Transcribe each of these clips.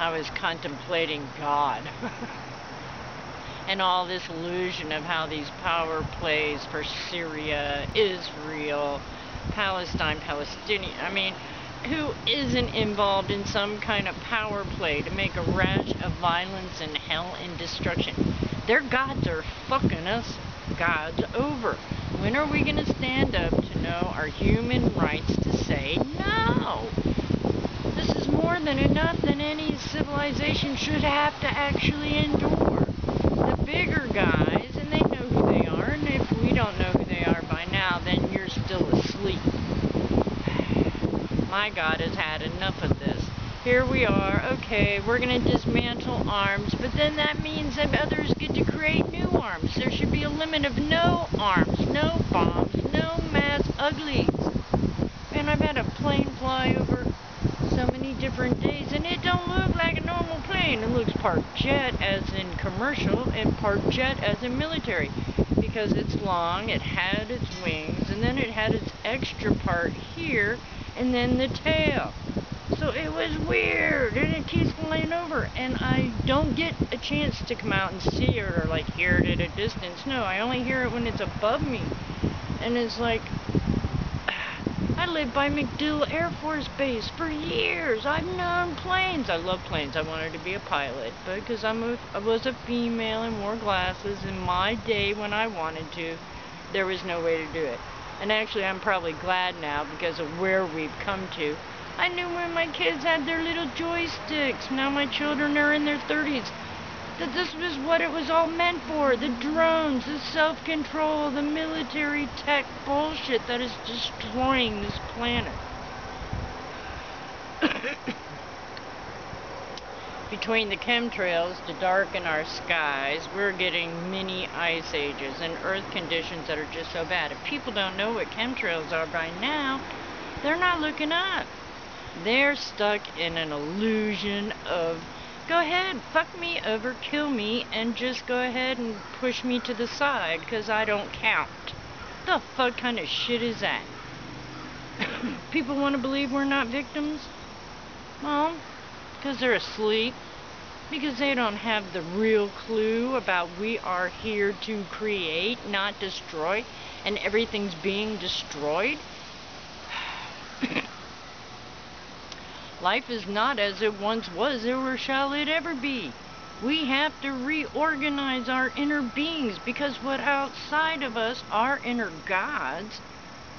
I was contemplating God. And all this illusion of how these power plays for Syria, Israel, Palestine, Palestinian, I mean, who isn't involved in some kind of power play to make a rash of violence and hell and destruction? Their gods are fucking us gods over. When are we going to stand up to know our human rights to say no? This is more than enough than any civilization should have to actually endure. The bigger guys, and they know who they are, and if we don't know who they are by now, then you're still asleep. My God has had enough of this. Here we are, okay, we're going to dismantle arms, but then that means that others get to create new arms. There should be a limit of no arms, no bombs, no mass uglies. Man, I've had a plane fly over so many different days, and it don't look like a normal plane. It looks part jet as in commercial and part jet as in military, because it's long, it had its wings, and then it had its extra part here, and then the tail. So it was weird, and it keeps flying over, and I don't get a chance to come out and see it or like hear it at a distance. No, I only hear it when it's above me, and it's like, I lived by MacDill Air Force Base for years. I've known planes. I love planes. I wanted to be a pilot, but because I was a female and wore glasses in my day when I wanted to, there was no way to do it. And actually, I'm probably glad now because of where we've come to. I knew when my kids had their little joysticks. Now my children are in their 30s. That this was what it was all meant for. The drones, the self-control, the military tech bullshit that is destroying this planet. Between the chemtrails to darken our skies, we're getting mini ice ages and earth conditions that are just so bad. If people don't know what chemtrails are by now, they're not looking up. They're stuck in an illusion of, go ahead, fuck me over, kill me, and just go ahead and push me to the side, because I don't count. The fuck kind of shit is that? People want to believe we're not victims? Well, because they're asleep. Because they don't have the real clue about we are here to create, not destroy, and everything's being destroyed. Life is not as it once was, or shall it ever be. We have to reorganize our inner beings, because what outside of us, our inner gods,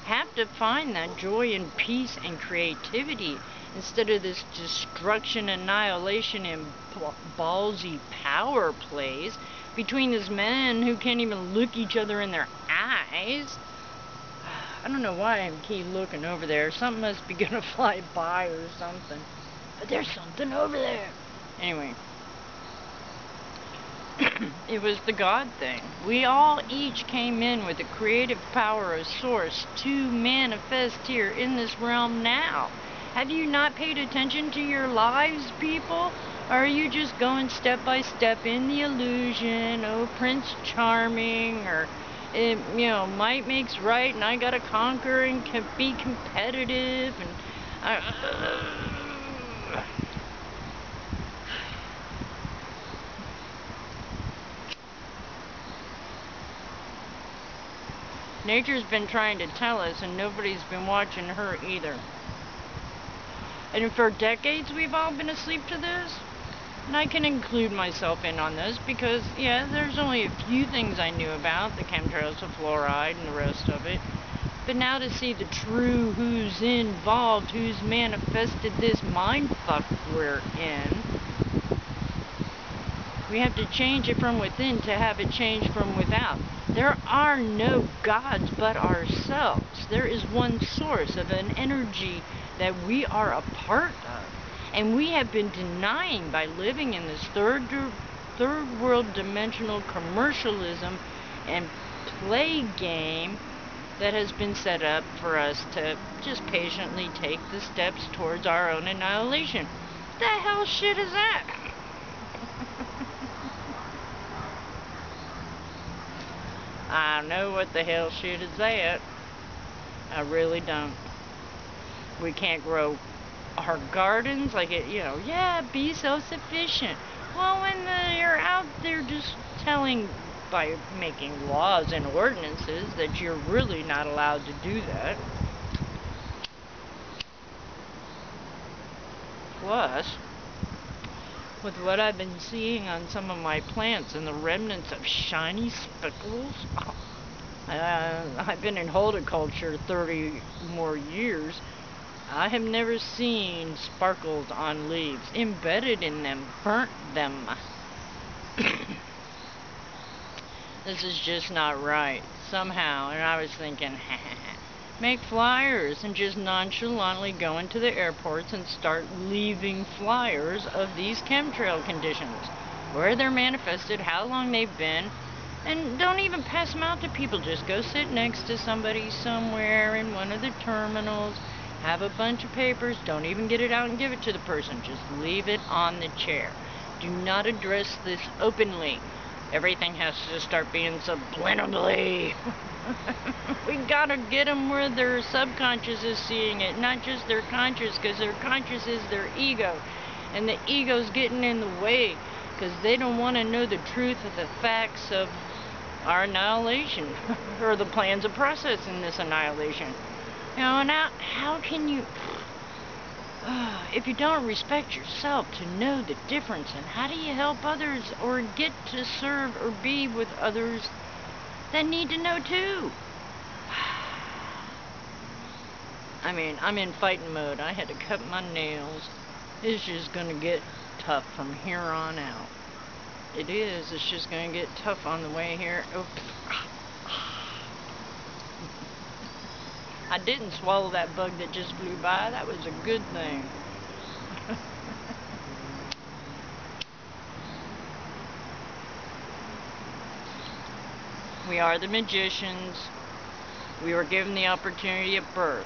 have to find that joy and peace and creativity instead of this destruction, annihilation, and ballsy power plays between these men who can't even look each other in their eyes. I don't know why I keep looking over there. Something must be gonna fly by or something. But there's something over there. Anyway. It was the God thing. We all each came in with the creative power of Source to manifest here in this realm now. Have you not paid attention to your lives, people? Or are you just going step by step in the illusion, oh, Prince Charming, or might makes right, and I gotta conquer and be competitive, and Nature's been trying to tell us, and nobody's been watching her either. And for decades, we've all been asleep to this. And I can include myself in on this because, yeah, there's only a few things I knew about, the chemtrails, the fluoride, and the rest of it. But now to see the true who's involved, who's manifested this mindfuck we're in, we have to change it from within to have it change from without. There are no gods but ourselves. There is one source of an energy that we are a part of. And we have been denying by living in this third world dimensional commercialism and play game that has been set up for us to just patiently take the steps towards our own annihilation. What the hell shit is that? I know what the hell shit is that. I really don't. We can't grow our gardens, like it, yeah, be self-sufficient. Well, when you're out there just telling, by making laws and ordinances, that you're really not allowed to do that. Plus, with what I've been seeing on some of my plants and the remnants of shiny speckles, I've been in horticulture 30 more years. I have never seen sparkles on leaves. Embedded in them, burnt them. This is just not right, somehow. And I was thinking, make flyers and just nonchalantly go into the airports and start leaving flyers of these chemtrail conditions, where they're manifested, how long they've been, and don't even pass them out to people. Just go sit next to somebody somewhere in one of the terminals, have a bunch of papers, don't even get it out and give it to the person, just leave it on the chair. Do not address this openly. Everything has to start being subliminally. We gotta get them where their subconscious is seeing it, not just their conscious, because their conscious is their ego. And the ego's getting in the way, because they don't want to know the truth of the facts of our annihilation, or the plans of processing this annihilation. Now, how can you... if you don't respect yourself to know the difference, and how do you help others or get to serve or be with others that need to know too? I mean, I'm in fighting mode. I had to cut my nails. It's just gonna get tough from here on out. It is. It's just gonna get tough on the way here. Oops. I didn't swallow that bug that just flew by. That was a good thing. We are the magicians. We were given the opportunity at birth.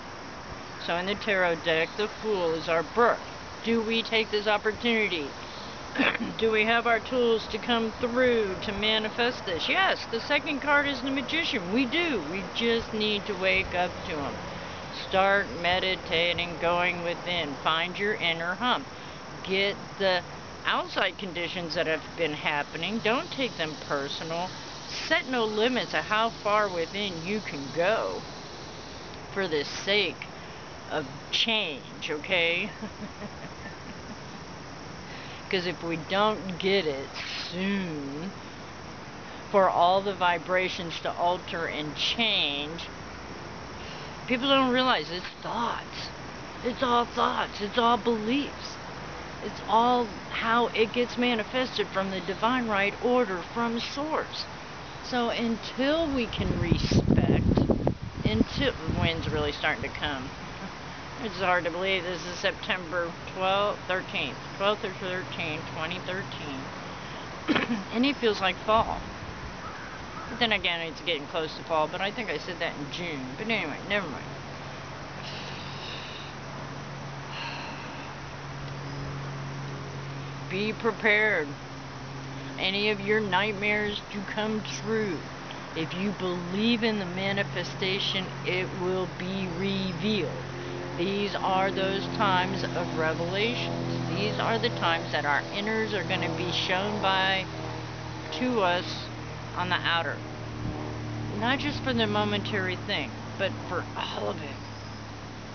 So in the tarot deck, the Fool is our birth. Do we take this opportunity? Do we have our tools to come through to manifest this? Yes, the second card is the Magician. We do. We just need to wake up to them. Start meditating, going within. Find your inner hum. Get the outside conditions that have been happening. Don't take them personal. Set no limits of how far within you can go for the sake of change, okay? Because if we don't get it soon, for all the vibrations to alter and change, people don't realize it's thoughts. It's all thoughts. It's all beliefs. It's all how it gets manifested from the divine right order from source. So until we can respect, until the wind's really starting to come. It's hard to believe this is September 13th, 12th or 13th, 2013. And it feels like fall. But then again, it's getting close to fall, but I think I said that in June. But anyway, never mind. Be prepared. Any of your nightmares to come true. If you believe in the manifestation, it will be revealed. These are those times of revelations. These are the times that our inners are going to be shown to us on the outer. Not just for the momentary thing, but for all of it.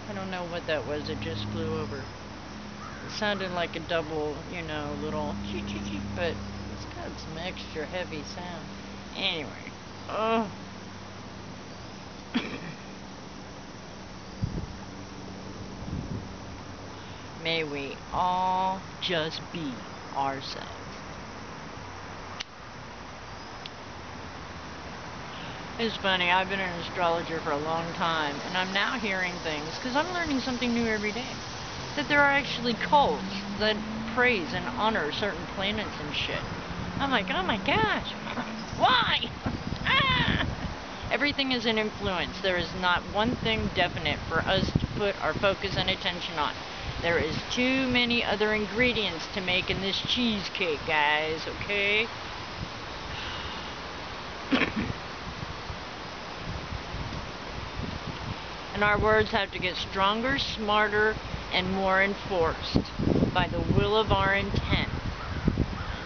I don't know what that was. It just flew over. It sounded like a double, little chee-chee-chee, but it's got some extra heavy sound. Anyway. Oh. May we all just be ourselves. It's funny, I've been an astrologer for a long time, and I'm now hearing things, because I'm learning something new every day, that there are actually cults that praise and honor certain planets and shit. I'm like, oh my gosh, why? Everything is an influence. There is not one thing definite for us to put our focus and attention on. There is too many other ingredients to make in this cheesecake, guys, okay? And our words have to get stronger, smarter, and more enforced by the will of our intent.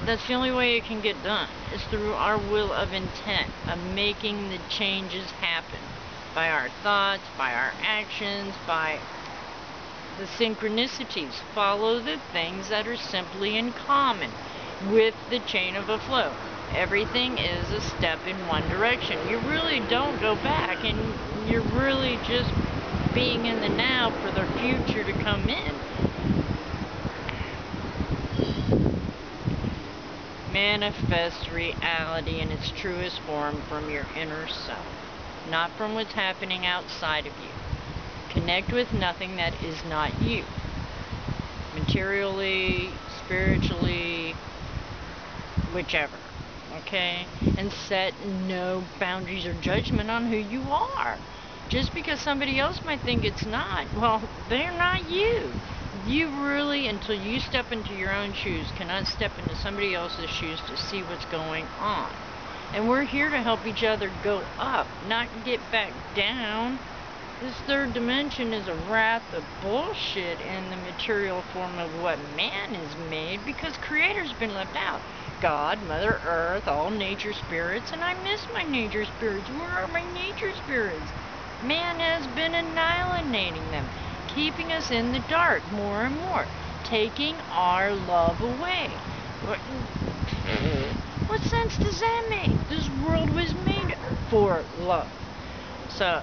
That's the only way it can get done, is through our will of intent, of making the changes happen. By our thoughts, by our actions, by the synchronicities. Follow the things that are simply in common with the chain of a flow. Everything is a step in one direction. You really don't go back, and you're really just being in the now for the future to come in. Manifest reality in its truest form from your inner self, not from what's happening outside of you. Connect with nothing that is not you. Materially, spiritually, whichever. Okay? And set no boundaries or judgment on who you are. Just because somebody else might think it's not, well, they're not you. You really, until you step into your own shoes, cannot step into somebody else's shoes to see what's going on. And we're here to help each other go up, not get back down. This third dimension is a wrath of bullshit in the material form of what man is made, because Creator's been left out. God, Mother Earth, all nature spirits, and I miss my nature spirits. Where are my nature spirits? Man has been annihilating them, keeping us in the dark more and more, taking our love away. What sense does that make? This world was made for love. So,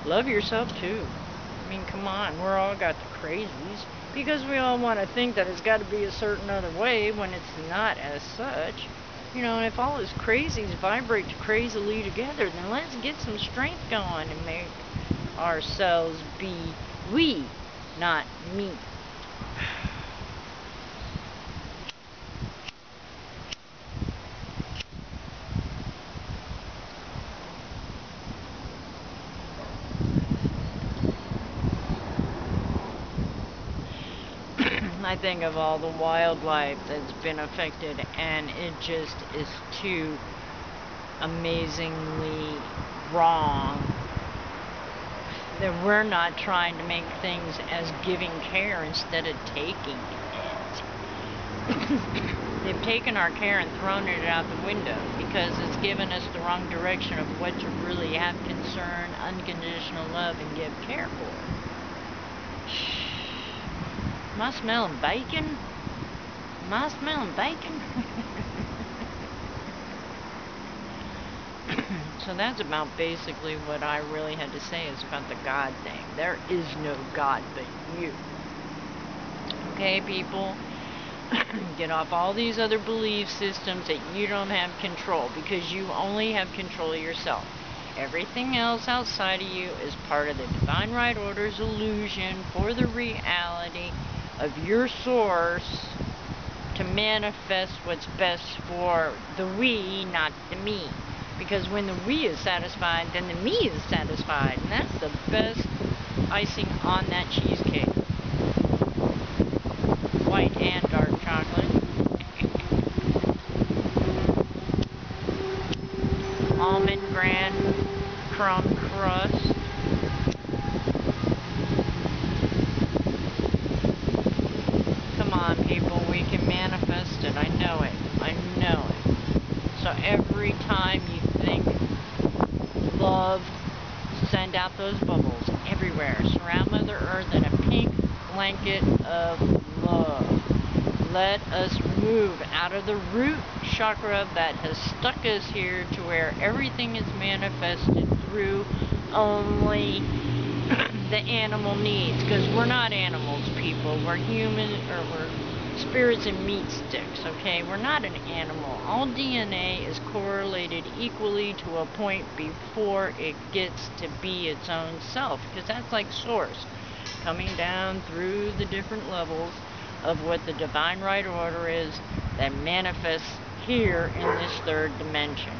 love yourself too. I mean, come on, we're all got the crazies, because we all want to think that it's got to be a certain other way when it's not as such. You know, and if all those crazies vibrate crazily together, then let's get some strength going and make ourselves be we, not me. I think of all the wildlife that's been affected, and it just is too amazingly wrong that we're not trying to make things as giving care instead of taking it. They've taken our care and thrown it out the window because it's given us the wrong direction of what to really have concern, unconditional love, and give care for. Am I smelling bacon? Am I smelling bacon? So that's about basically what I really had to say is about the God thing. There is no God but you. Okay, people? Get off all these other belief systems that you don't have control, because you only have control of yourself. Everything else outside of you is part of the Divine Right Order's illusion for the reality of your source to manifest what's best for the we, not the me. Because when the we is satisfied, then the me is satisfied. And that's the best icing on that cheesecake. White and dark chocolate. Almond bran crumb crust. Come on, people, we can manifest it. I know it. I know it. So every time you think love, send out those bubbles everywhere. Surround Mother Earth in a pink blanket of love. Let us move out of the root chakra that has stuck us here to where everything is manifested through only the animal needs. Because we're not animals, people. We're human, or we're spirits and meat sticks, okay? We're not an animal. All DNA is correlated equally to a point before it gets to be its own self, because that's like source, coming down through the different levels of what the Divine Right Order is that manifests here in this third dimension.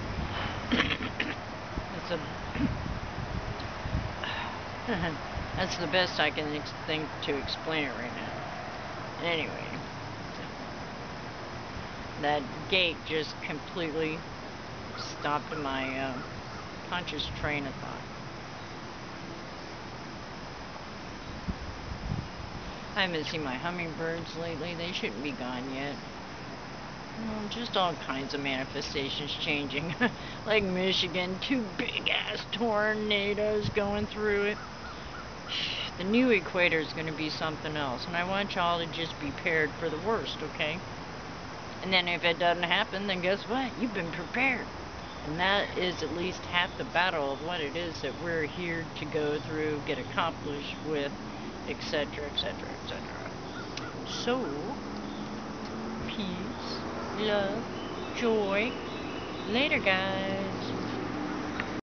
That's the best I can think to explain it right now. Anyway, that gate just completely stopped my conscious train of thought. I haven't seen my hummingbirds lately. They shouldn't be gone yet. Well, just all kinds of manifestations changing. Like Michigan, 2 big-ass tornadoes going through it. The new equator is going to be something else, and I want y'all to just be prepared for the worst, okay? And then if it doesn't happen, then guess what? You've been prepared. And that is at least half the battle of what it is that we're here to go through, get accomplished with, etc., etc., etc. So, peace, love, joy. Later, guys.